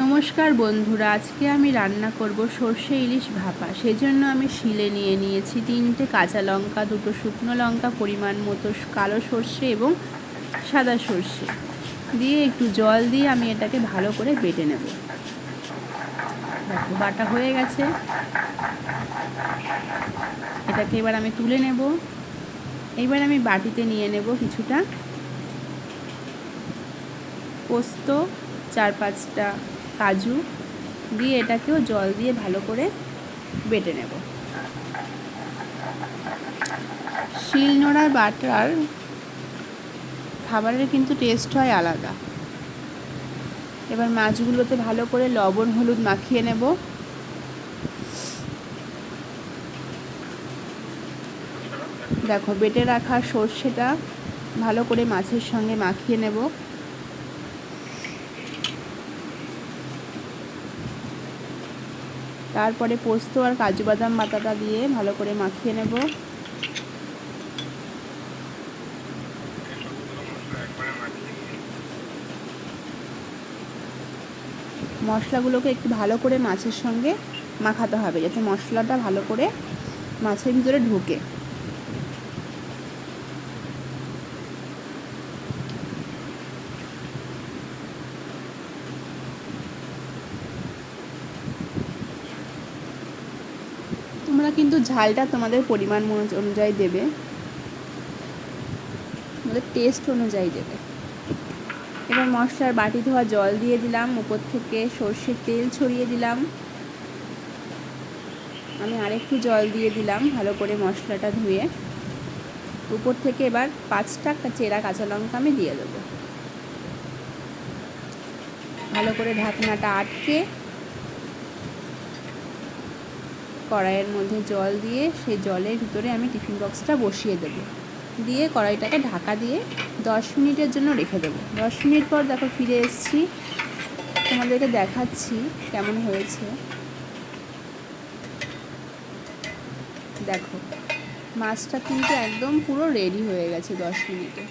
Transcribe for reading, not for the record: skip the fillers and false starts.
নমস্কার বন্ধুরা, আজকে আমি রান্না করব সর্ষে ইলিশ ভাপা। সেজন্য আমি শিলে নিয়ে নিয়েছি 3টে কাঁচা লঙ্কা, 2টো শুকনো লঙ্কা, পরিমাণ মতো কালো সর্ষে এবং সাদা সর্ষে দিয়ে একটু জল দিয়ে আমি এটাকে ভালো করে বেটে নেব। দেখো বাটা হয়ে গেছে, এটাকে এবার আমি তুলে নেব। এবার আমি বাটিতে নিয়ে নেব কিছুটা পোস্ত, 4-5টা কাজু দিয়ে এটাকেও জল দিয়ে ভালো করে বেটে নেব। শিলনোড়ার বাটার খাবারের কিন্তু টেস্ট হয় আলাদা। এবার মাছগুলোতে ভালো করে লবণ হলুদ মাখিয়ে নেব। দেখো বেটে রাখা সর্ষেটা ভালো করে মাছের সঙ্গে মাখিয়ে নেব। তারপরে পোস্ত আর কাজু বাদাম বাটাটা দিয়ে ভালো করে মাখিয়ে নেব। মশলাগুলোকে একটু ভালো করে মাছের সঙ্গে মাখাতে হবে, যাতে মশলাটা ভালো করে মাছের ভিতরে ঢোকে। তোমরা কিন্তু ঝালটা তোমাদের পরিমাণ অনুযায়ী দেবে, তোমাদের টেস্ট অনুযায়ী দেবে। এবার মশলার বাটি ধোয়া জল দিয়ে দিলাম, উপর থেকে সর্ষের তেল ছড়িয়ে দিলাম। আমি আরেকটু জল দিয়ে দিলাম ভালো করে মশলাটা ধুয়ে। উপর থেকে এবার 5টা চেরা কাঁচা লঙ্কা আমি দিয়ে দেবো। ভালো করে ঢাকনাটা আটকে কড়াইয়ের মধ্যে জল দিয়ে সেই জলের ভিতরে আমি টিফিন বক্সটা বসিয়ে দেব। দিয়ে কড়াইটাকে ঢাকা দিয়ে 10 মিনিটের জন্য রেখে দেবো। 10 মিনিট পর দেখো ফিরে এসেছি, তোমাদেরকে দেখাচ্ছি কেমন হয়েছে। দেখো মাছটা কিন্তু একদম পুরো রেডি হয়ে গেছে 10 মিনিটে।